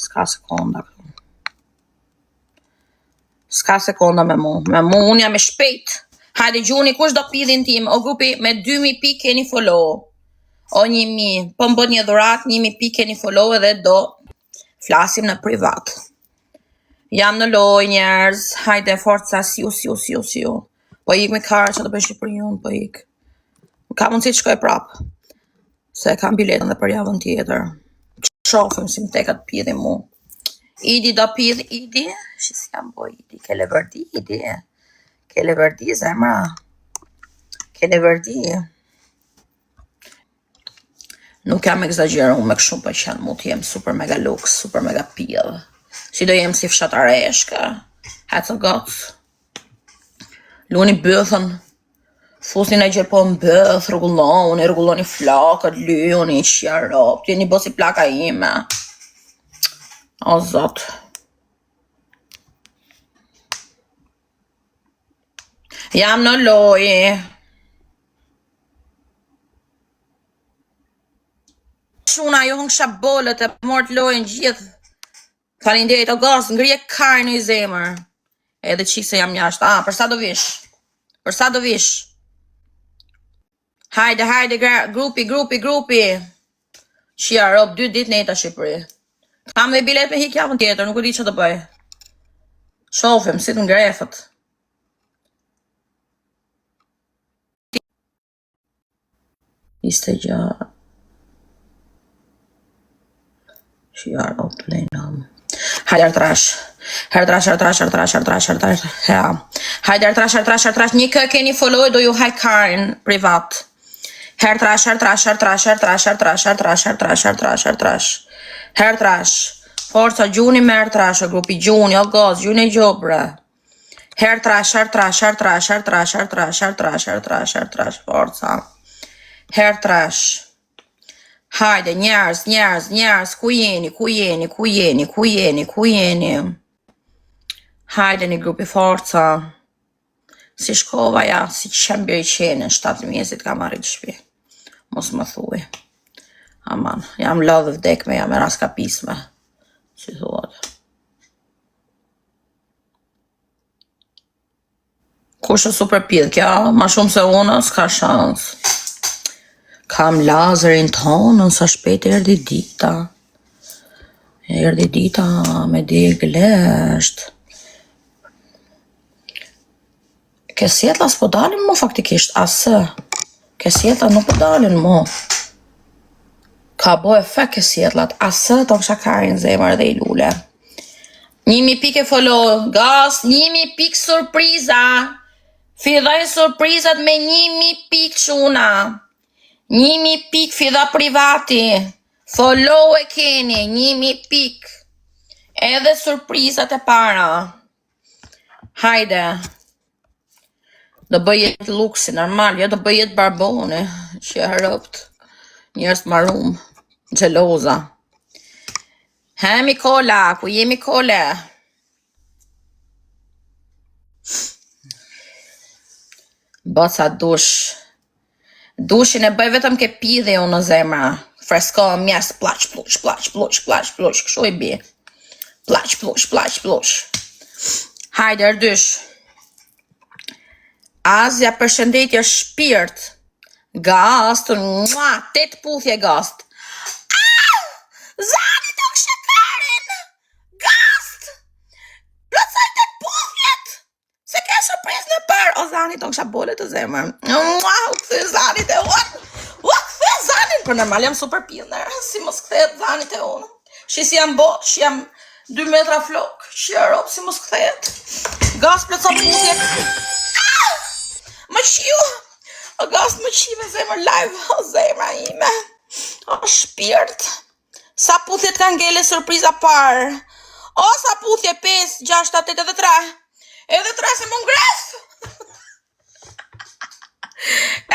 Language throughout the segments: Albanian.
S'ka sekonda këtu. S'ka sekonda me mu. Me mu, unë jam e shpejt. Hajde gjuni, kush do pidhin tim? O grupi me 2000 pik keni follow. O 1000. Po më bët një dhurat, 1000 pik keni follow edhe do flasim në privat. Jam në loj njerëz. Hajde forca, siu. Po ik me karë që të bëjshë për njën, po ik. Ka mundësi të shkoj prapë. Se kam biletën dhe për javën tjetër. Shofim si më tekat pidhi mu. Idi do pidh, Idi. Shis jam po Idi. Kele vërdi, Idi. Kele vërdi, zemra. Kele vërdi. Nuk jam egzagjeru me kështu për që janë mu të jem super mega lux, super mega pidh. Si do jem si fshatareshka. Hecë gotës. Luni bëthën. Fusni në gjë po më bëth, rregulloni flakët, lyoni, qjarop, jeni bosi plaka ime. O zot. Jam në loji. Shuna, ju hëng shabollet e mort lojën gjithë. Falinderit o gosë, ngrije karë në i zemër. Edhe qikë se jam jashtë. Për sa do vish? Për sa do vish? Hajde, grupi. Shia, rob, 2 dit nejta Shqipëri. Kam dhe bilet me hik javën tjetër, nuk e di që të bëj. Shofim, si të ngrefët. Iste gjarë. Shia, rob, të lejnam. Hajde artrash. Hajde artrash. Një kë keni follow do ju haj karin privat. Hertrash. Forca gjuni me hertrash, grupi gjuni, o gaz, gjuni gjobre. Hertrash. Forca. Hertrash. Hajde, njerëz, ku jeni? Hajde një grupi forca. Si shkova ja, si qembir I qenë, 7 mjesit ka marrit shpi. Mos më thuj. Aman, jam lodhë vdek me jam e ras kapisme. Si thuat. Kush është super pidh kja, ma shumë se unë, s'ka shans. Kam lazerin tonë, sa shpejt erdi dita. Erdi dita me diglesht. Kesjetla s'po dalin mu faktikisht, asë. Kesjetla nuk po dalin mu. Ka bo efekt kesjetlat, asë të kësha karin zemër dhe I lule. 1000 pike follow, gas, 1000 pik surpriza. Fidhaj surprizat me 1000 pik shuna. 1000 pik fidha privati. Follow e keni, 1000 pik. Edhe surprizat e para. Hajde. Do bëjet luksi, normal, jo do bëjet barbone, që e hërëpt, njërës marum, gjeloza. He, Mikola, ku je Mikole? Bëca dush. Dushin e bëj vetëm ke pidhe unë në zemra. Fresko, mjes, plaq, kështu I bi. Plaq. Hajde, erdysh. Azja përshëndetje shpirt. Gast, 8 puthje gast. Au! Zani të kshakarin! Gast! Plëtsaj 8 puthjet! Se ke surpriz në për! O zani të kshabolet të zemër. U këthe zani të unë! U këthe zani! Për normal jam super pilner. Si mos këthet zani të unë. Shis jam bosh, jam 2 metra flok. Shjerop, si mos këthet. Gast plëtsaj puthjet. Më qiu, o gast më qive zemër live, o zemra ime, o shpirt, sa puthjet ka ngele surpriza parë, o sa puthje 5, 6, 7, 8, edhe 3 se më ngref,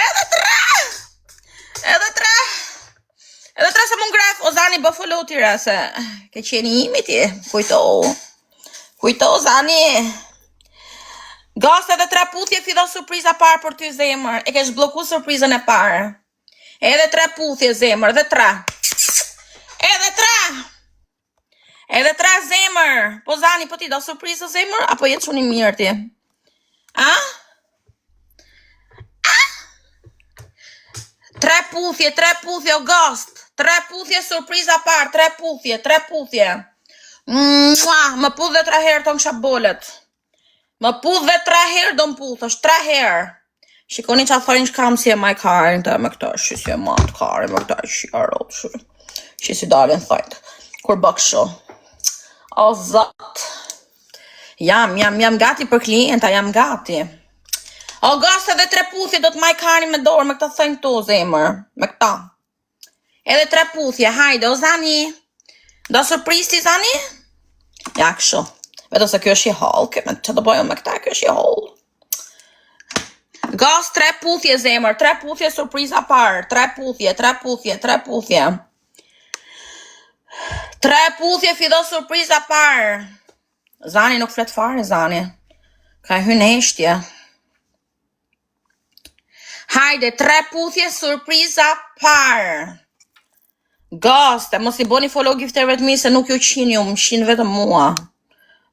edhe 3 se më ngref, o zani bë follow tira se, ke qeni imi ti, kujto zani, Gast edhe 3 puthje fidha surpriza parë për ty zemër. E kesh bloku surprizën e parë. Edhe 3 puthje zemër, edhe 3. Edhe 3 zemër. Po Zani, po ti do surprizë zemër? Apo jetë shumë i mirë ti? A? 3 puthje August. 3 puthje surpriza parë, 3 puthje. Më puth dhe 3 herë ton kisha bolet. Më puth dhe 3 herë do më puthësh, 3 herë. Shikoni që atëfarin që kam si e maj karin të me këta, shi si e matë karin, me këta shi arot, shi si dalin thajtë. Kur bëk sho. O zot. Jam gati për klienta, jam gati. August edhe 3 puthje do të maj karin me dorë, me këta thënë këtu zemër, me këta. Edhe 3 puthje, hajde, o Zani. Do surpriz ti Zani? Ja, kështu. Vedo se kjo është i hall, që të bojmë me këta, kjo është i hall. Gas 3 puthje zemër, 3 puthje surpriza parë, 3 puthje. 3 puthje fido surpriza parë. Zani nuk flet fare, Zani. Ka hynë heshtje. Hajde, 3 puthje surpriza parë. Gas, te mos I boni follow gifterve të mi se nuk ju qinë ju, më qinë vetëm mua.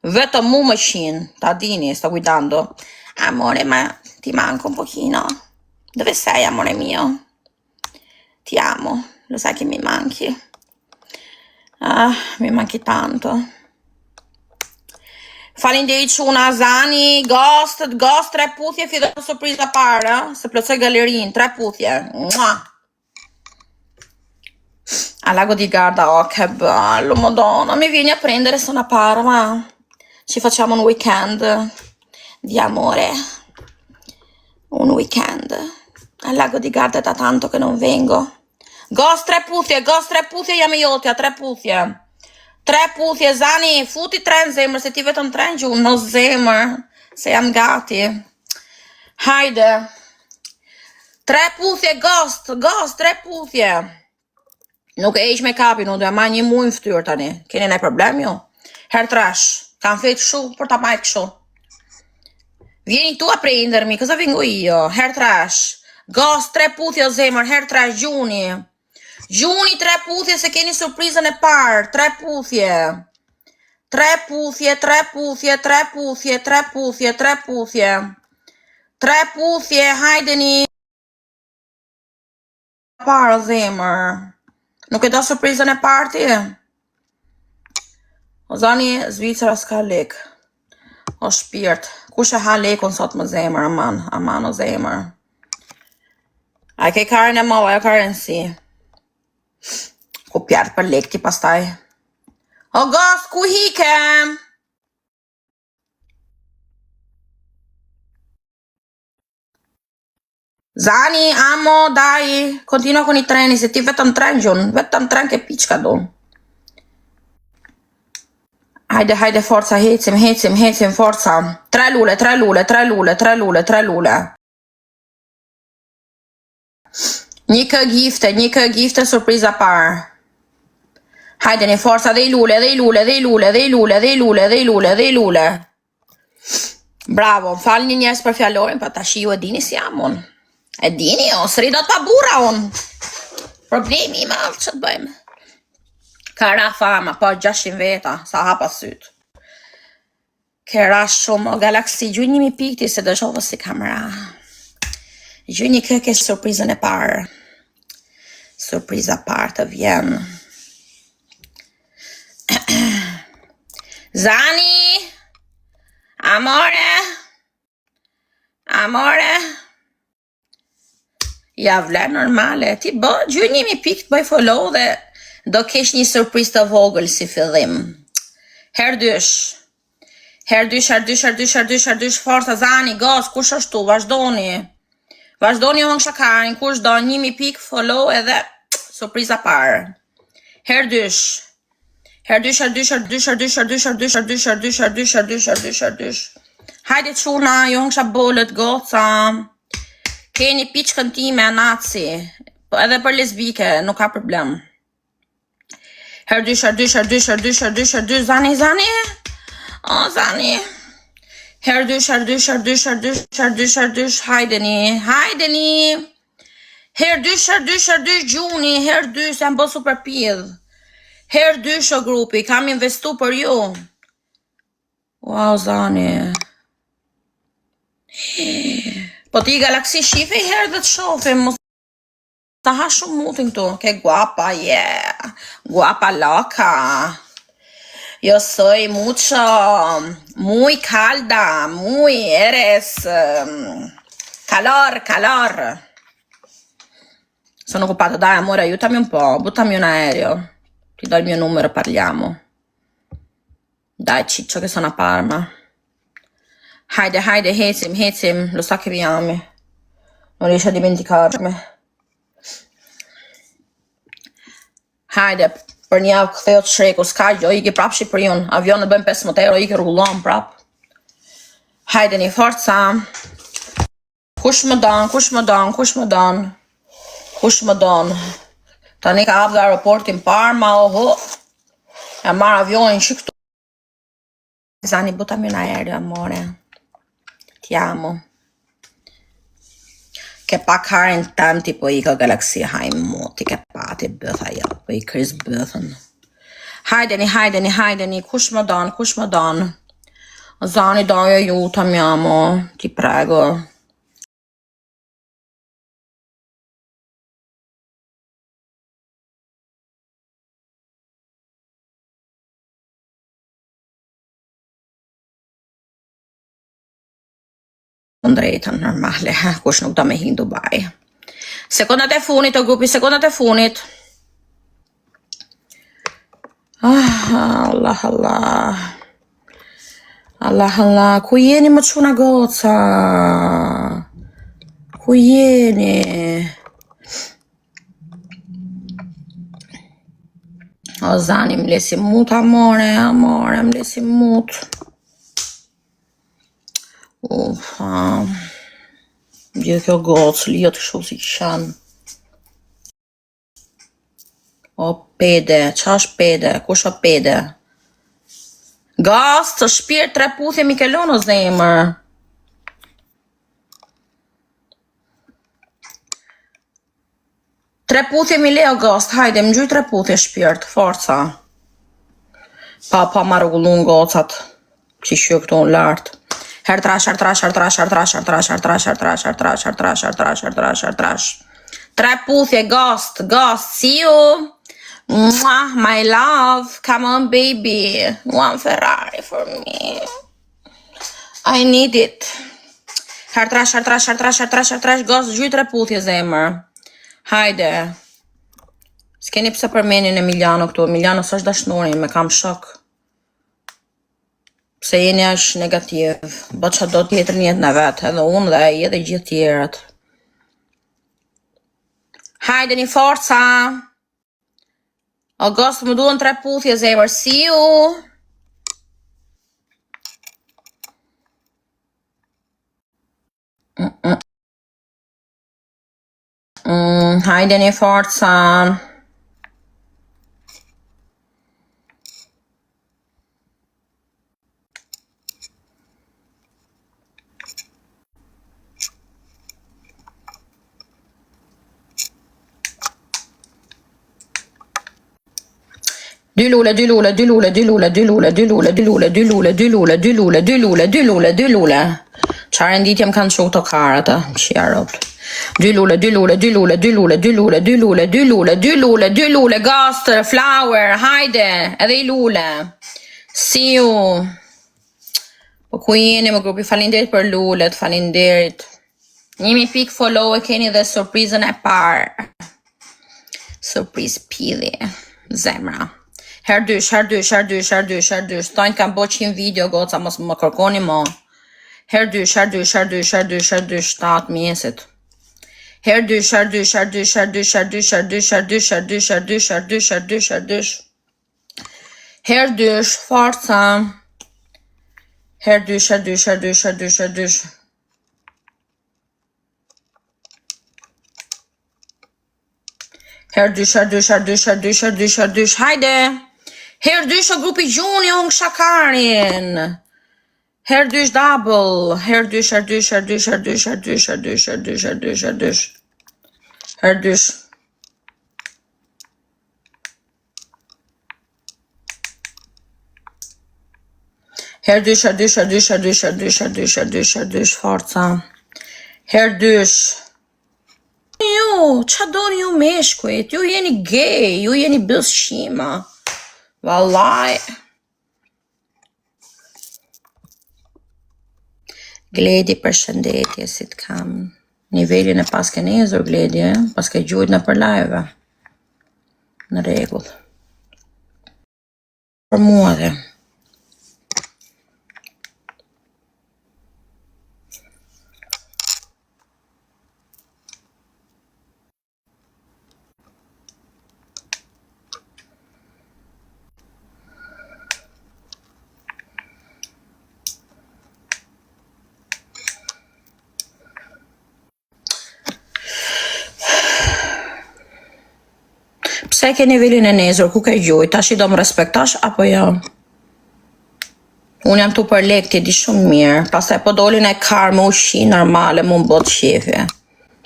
Vetëm mu më qinë, ta dini, sta guidando. Amore, ma ti manco un pochino. Dove sei, amore mio? Ti amo, lo sai che mi manchi. Mi manchi tanto. Faleminderit Shuna, Zani, Ghost, 3 puthje, fido surpriza parë, se plotësoj galerin, 3 puthje. Mua. A Lago di Garda, oh che bello, madonna, mi vieni a prendere se una Parma. Ci facciamo un weekend di amore. Un weekend. Al Lago di Garda da tanto che non vengo. Ghost 3 puthje, jam I jotja, 3 puthje. 3 puthje, Zani, futi 3 në zemër, se ti vetëm 3 në gjumë, në zemër, se jam gati. Hajde. 3 puthje, Ghost, 3 puthje. Nuk e ish me kapi, nuk do e ma një muj në ftyrë tani. Keni ne problem ju? Her trash, kam fejt shu, për ta majt këshu. Vieni tu a prendermi, cosa vengo io? Her trash. Ghost 3 puthje o zemër, her trash, Gjuni. Gjuni 3 puthje se keni surprizën e parë, 3 puthje. 3 puthje. 3 puthje, hajdeni. Parë o zemër. Nuk e do surprizën e parë ti? O Zani, Zvicera s'ka lek. O shpirt. Kush e ha lekun sot më zemër, aman o zemër. A ke karen e mova, jo karen si. Ku pjartë për lek ti pastaj. O Ghost, ku hike? Zani, amo, dai, continua con I treni, se ti vetëm 3 gjun, vetëm 3 che picca du. Hajde, forza, hecim, forza. 3 lule. Një kë gifte, surpriza parë. Hajde, një forza, dei lule. Bravo, falë një njerës për fjallorin, pa tash ju e dini si jamon. E dini jo, sëri do të pa bura unë. Problemi I madhë, që të bëjmë? Kara fama, po 600 veta, sa hapa sytë. Kera shumë, o Galaxy, gjuj një mi pikti se do shovë si kamera. Gjuj një këke surprizën e parë. Surpriza parë të vjen. Zani! Amore! Ja vler normale, ti bë, gjuj një mi pikë të bëj follow dhe do kesh një surpriz të vogël si fillim. Herdysh, forca Zani, Gos, kush është tu, vazhdoni. Vazhdoni hëng shakarin, kush do një mi pikë follow edhe surpriza parë. Herdysh. Hajde quna, ju hëng shabollet, goca. Keni piçkën time, naci, edhe për lesbike, nuk ka problem. Herdysh, Zani? O, Zani. Herdysh, hajdeni. Herdysh, Gjuni, herdysh, jam bo super pidh. Herë dysh o grupi, kam investu për ju. Wow, zani. Po ti Galaxy shife I herë dhe të shofe, mos ta ha shumë mutin këtu. Ke guapa, yeah. Guapa loca. Yo soy mucho, muy calda, muy eres calor. Sono occupata, dai amore, aiutami un po', buttami un aereo. Ti do il mio numero, parliamo. Dai ciccio che sono a Parma. Haide, Hezim, lo so che mi ami. Non riesci a dimenticarmi. Hajde, për një javë ktheo të shreku, s'ka gjë, iki prap Shqipërinë, avionët bëjmë 15 euro, iki rrullon prap. Hajde një forca. Kush më don? Tani ka hapë dhe aeroportin Parma, oho. E marr avionin që këtu. Zani, buttami un aereo, amore. Ti amo. Che packaren tanti po ika Galaxy hajmoti, che pati bëtha ja, po I Chris bëthën. Hajdeni, kush më don? Zani, dai aiutami, amo, ti prego. Drejtën, normale, kush nuk do me hin Dubai. Sekondat e funit, o grupi, sekondat e funit. Allah, ku jeni më çuna goca? Ku jeni? O zani, mlesi mut, amore, mlesi mut. Gjë kjo gocë, liot kështu si qanë. O pede, qa është pede? Kush o pede? Gaz, të shpirë tre puthje Mikelon o zemër. Tre puthje mi leo gaz, hajde, më gjuj tre puthje shpirt, forca. Pa ma rregullun gocat, që shjo këtu në lartë. Hertrash. Tre puthje, ghost, see you. Mwah, my love, come on baby. One Ferrari for me. I need it. Hertrash, ghost, gjuj tre puthje zemër. Hajde. S'keni pse përmenin Emiliano këtu, Emiliano s'është dashnori, me kam shok. Pse jeni është negativ, bë që do tjetër njët në vetë, edhe unë dhe e edhe gjithë tjerët. Hajde një forca. August më duhen tre puthje zemër, see you. Hajde një forca. Dy lule. Qare nditje më kanë shuk të karata, që jarot. Dy lule, gastër, flower, hajde, edhe I lule. See you. Po ku jeni më grupi, falinderit për lulet, falinderit. 1000 pik follow e keni dhe surprizën e parë. Surpriz pidhi, zemra. Herdysh, tojnë kam bo 100 video goca, mos më kërkoni mo. Herdysh, 7 mjesit. Herdysh. Herdysh, forca. Herdysh. Herdysh, hajde. Herdysh o grupi gjuni o në shakarin. Herdysh double. Herdysh. Herdysh, forca. Herdysh. Ju, qa doni ju meshkujt? Ju jeni gay, ju jeni bëzshima. Vallaj. Gledi, përshëndetje, si të kam. Nivelin e paske nezur, Gledi, paske gjujt në për live. Në regull. Për mua dhe. Pse ke nivelin e nezur, ku ke gjujt, tash i do më respektash, apo jo? Unë jam tu për lek, ti di shumë mirë, pastaj po dolin e karë më ushi normale, mu më bot shifje.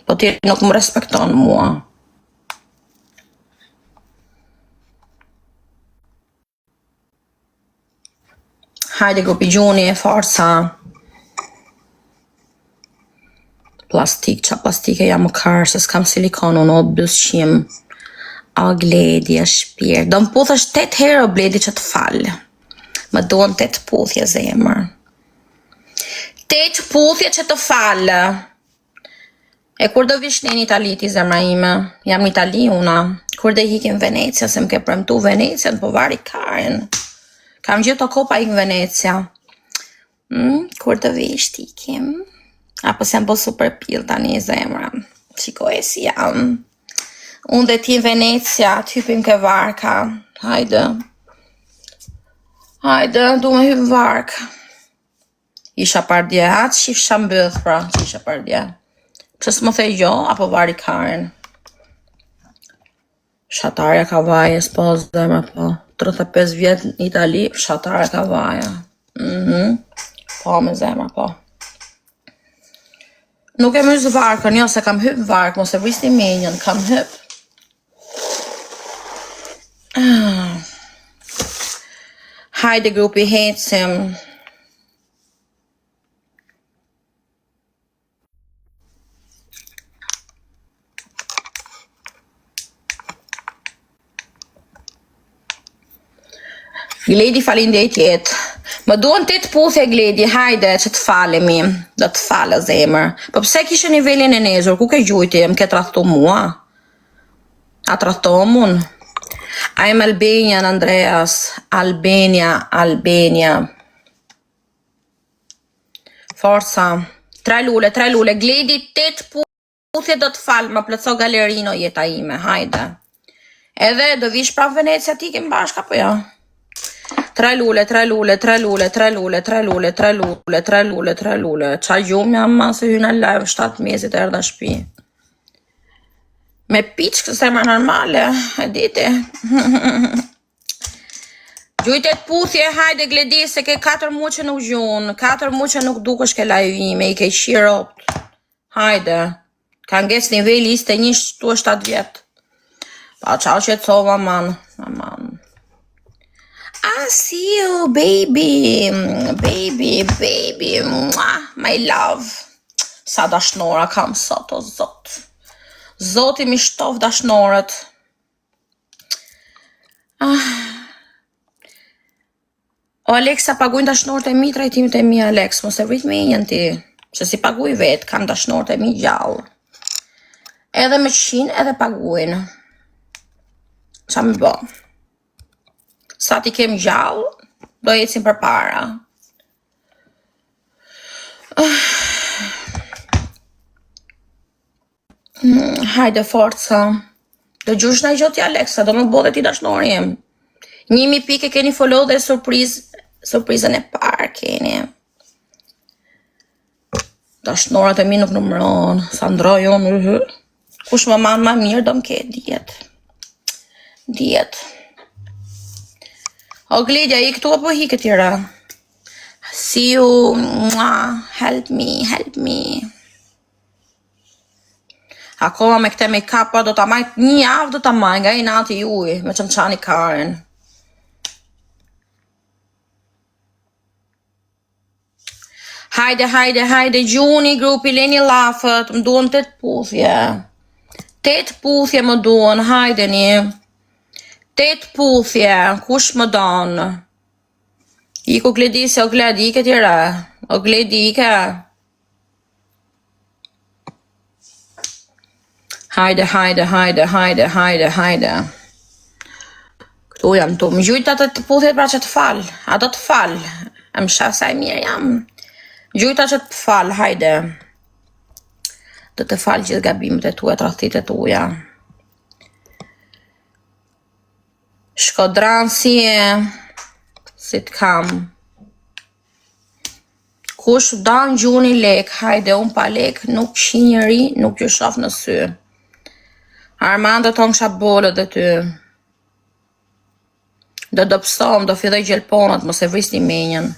Po ti nuk më respekton mua. Hajde grupi gjuni, forca. Plastik, qa plastike jam më karë, se s'kam silikon, unë o bëzshim. O Gledi, e shpirë. Do më puthësh 8 herë o Gledi që të falë. Më doën 8 puthje, zemër. 8 puthje që të falë. E kur do vish në Itali ti, zemra ime? Jam në Itali, una. Kur do hikim Venecia, se më ke premtu Venecia, në po vari Karen. Kam gjithë të kopa ik Venecia. Kur do vish ti hikim? Apo se më po super pil tani, zemra. Shikoj si jam. Unë dhe ti në Venecia, të hypim ke varka. Hajde. Hajde, du me hypim varka. Isha pardje, atë shif shambëth, pra, që isha pardje. Që s'më thej jo, apo vari Karen. Shatarja ka vaje, s'po zemra, po. 35 vjetë në Itali, shatarja ka vaje. Po, me zemra, po. Nuk e mësë varkën, jo, se kam hyp varkë, mos e vristi menjën, kam hyp. Hajde grupi, hecim. Gledi falinderit. Më duan 8 puthje Gledi, hajde që të falemi. Do të falë zemër. Po pse kishe nivelin e nezur, ku ke gjujti, më ke trahtu mua? A trahtu mun? I'm Albanian, Andreas. Albania. Forza. 3 lule. Gledi 8 puthje do të falë, më plëco galerino jeta ime, hajde. Edhe do vish pra Venecia ti kem bashka, po ja. 3 lule. Qa gjumë jam ma se hyna live 7 mesit e erda shpi. Me piq kësë ma normale, e diti. Gjujtet puthje, hajde Gledi, se ke 4 mu që nuk gjunë, 4 mu që nuk dukesh ke lajvime, i ke shirot. Hajde, ka nges nivelli iste një shtu 7 vjetë. Pa qao që të sova, aman. I see you, baby, my love. Sa dashnora kam sot, o zot. Zoti mi shtof dashnorët. O Alexa, paguin dashnorët e mi, trajtimit e mi, Alex, mos e vrit me injën ti. Që si paguj vetë, kam dashnorët e mi gjallë. Edhe me qin, edhe paguin. Qa me bo? Sa ti kem gjallë, do jecim për para. Hajde, forca. Do gjush në gjoti, Alexa, do më bodhe ti dashnori jem. 1000 pike keni follow dhe surprizën e parë keni. Dashnorat e mi nuk numëron, sa ndroj unë. Kush më manë ma mirë, do më ke, djetë. O Gledja, i këtu apo hi këtira? See you, help me. Akoma me këte make-up, do ta majt një javë, do ta majt nga i nati juj, me qënë qani Karen. Hajde, gjuni, grupi, leni lafët, më duon 8 puthje. 8 puthje më duon, hajdeni. 8 puthje, kush më donë? Iku Gledisja, o Gledike tjera, o Gledike. Hajde. Këtu jam tu, më gjujt atë të puthjet pra që të falë, ato të falë. E më shaf sa e mirë jam. Gjujt atë që të falë, hajde. Të falë gjithë gabimet e tuja, tradhtit e tuja. Shkodran si të kam. Kush dan gjuni lek, hajde, unë pa lek, nuk shi njëri, nuk ju shaf në sy. Armando ton ksha bolët dhe ty. Do pësom, do filloj gjelponat, mos e vrisni menjen.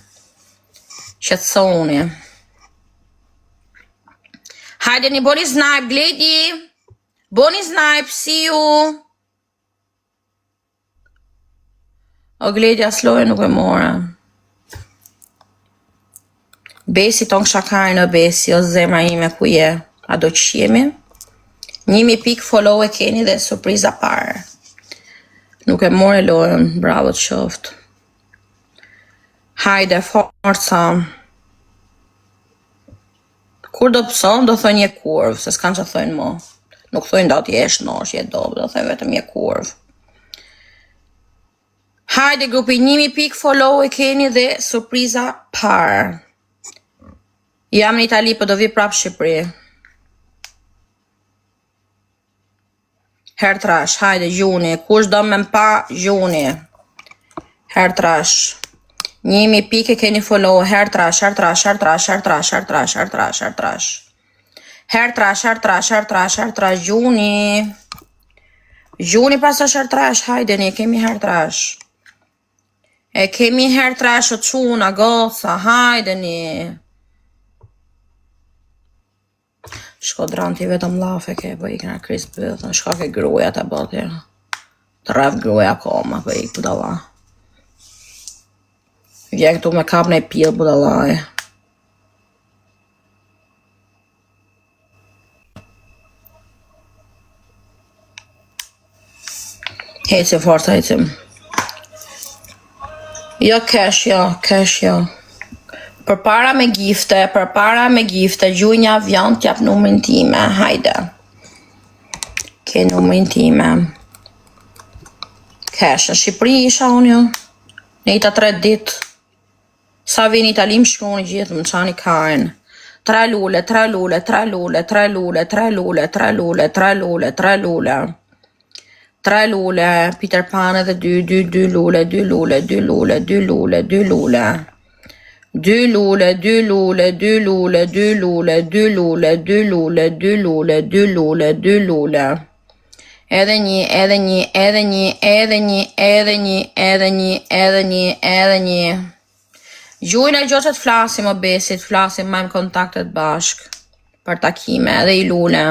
Qetsoni. Hajde një boni snipe, Gledi. Boni snipe, si ju. O Gledi asloj nuk e mora. Besi ton shakaj në besi, o zemra ime ku je. A do që jemi? 1000 pik follow e keni dhe surpriza parë. Nuk e more lojën, bravo të qoftë. Hajde, forca. Kur do pëson, do thënë je kurvë, se s'kan që thënë mo. Nuk thënë do t'jesh nosh, je dobë, do thënë vetëm je kurvë. Hajde, grupi, 1000 pik follow e keni dhe surpriza parë. Jam në Itali, për do vi prapë Shqipëri. Her trash, hajde, gjuni, kush do me mpa, gjuni. Her trash. 1000 pike keni follow, her trash, gjuni. Gjuni pas është her trash, hajde, ne kemi her trash. E kemi her trash o quna, goca, hajde, ne. Shkodran ti vetëm lafe ke, po i këna kris bëthën, shka ke gruja të bëti. Të rrëv gruja koma, po i budala. Vje këtu me kap në pil budalaj. Heci forca, hecim. Jo kesh, jo. Përpara me gifte, gjuj një avion t'jap numrin time, hajde. Ke numrin time. Kesh, në Shqipëri isha unë jo. Në ita 3 dit. Sa vini Itali më shkru në gjithë, më qani karen. 3 lule. Peter Pan edhe 2 lule. 2 lule. 2 një. Gjujnë e gjoqet flasim o besit, flasim majmë kontaktet bashk për takime, edhe i lule.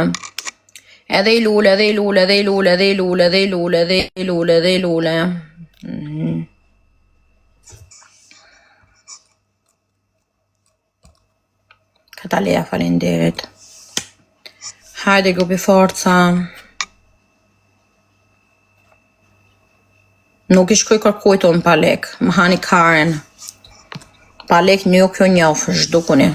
Këta leja falenderit. Hajde grupi forca. Nuk i shkuj kërkujt unë pa lek, më hani karen. Pa lek një kjo njofë, zhdukuni.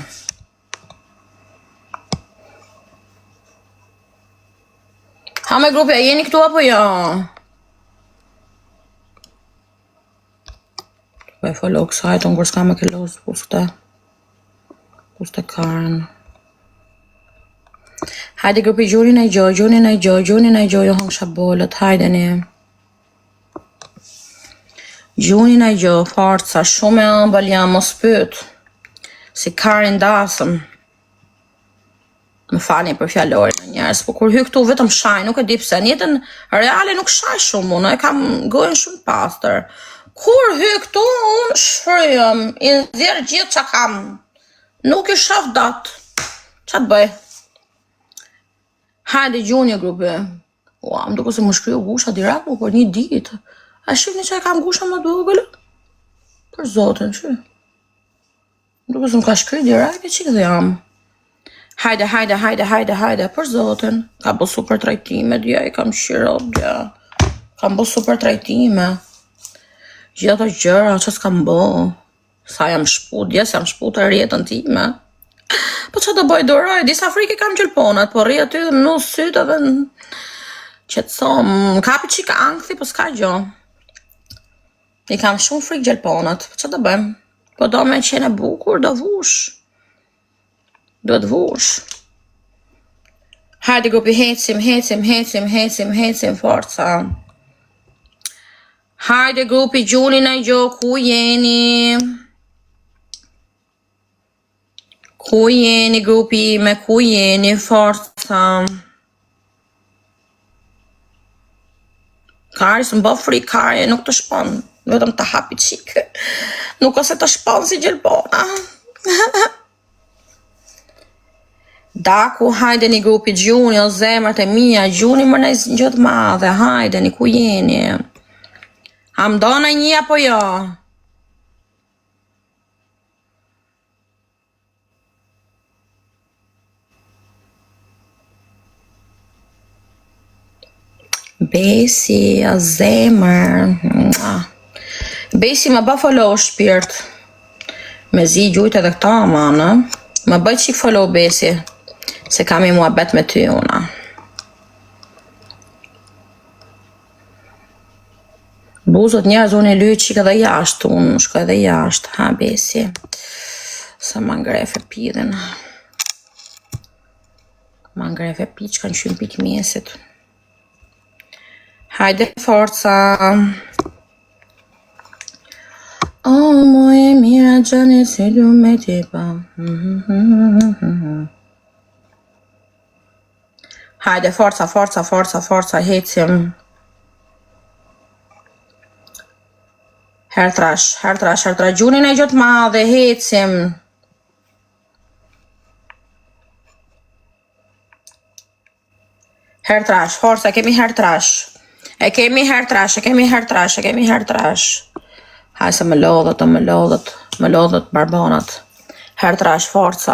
Ha me grupi, a jeni këtu apo jo? Po e follow kësajt, unë kur s'ka me këllos, puste karen. Hajde grupi, gjuni në gjoj, jo hong shabolët, hajde një. Gjuni në gjo, forca, shumë e ëmbël jam, mos pyt. Si Karin dasëm. Më falni për fjallorin në njerës, po kur hy këtu vetëm shaj, nuk e di pse. Njetën reale nuk shaj shumë unë, e kam gojën shumë pastër. Kur hy këtu, unë shfryëm, i ndjerë gjithë që kam. Nuk i shaf datë. Qa të bëj? Hajde gjuni grupe. Ua, më duke se më shkryu gusha direkt, më për një ditë. A shifni që e kam gusha më dogëllë? Për zotën, që? Duke se më ka shkry direkt, që këtë jam. Hajde, për zotin. Ka bo super trajtime, dja i kam shirot, dja. Kam bo super trajtime. Gjitha të gjëra, që s'kam bo. Sa jam shput, dja se jam shput e rjetën time. Po që të bëj doroj, disa frike kam gjelponat, po rri aty dhe në sytë edhe në... Që të thomë, kapi qika angthi, po s'ka gjo. I kam shumë frikë gjelponat, po që të bëjmë? Po do me qene bukur, do vush. Do të vush. Hajde grupi, hecim, forca. Hajde grupi, gjuni në gjo, ku jeni? Ku jeni grupi me ku jeni, forca. Kari së më bë frikë, kari, nuk të shpon. Vetëm të hapi qikë. Nuk ose të shpon si gjelbona. Daku, hajde një grupi gjuni, o zemrat e mija, gjuni më nëjë gjëtë madhe, hajde një ku jeni. Hamdona një apo jo? Besi, o zemër. Besi më bë follow shpirt. Me zi gjujt edhe këta amanë. Më bëj qik follow Besi. Se kam I muhabet me ty una. Buzot njerëz unë I lyj qik edhe jashtë. Unë shko edhe jashtë. Ha Besi. Sa ma ngrefe pidhin. Ma ngrefe pi që kanë qymë pik mjesit. Hajde forca. Oh, moje mira gjani si lume tipa. Hajde forca, hecim. Hertrash, gjunin e gjotë madhe, hecim. Hertrash, forca, kemi hertrash. E kemi hertrash. Hajde se më lodhët, barbonat. Hertrash, forca.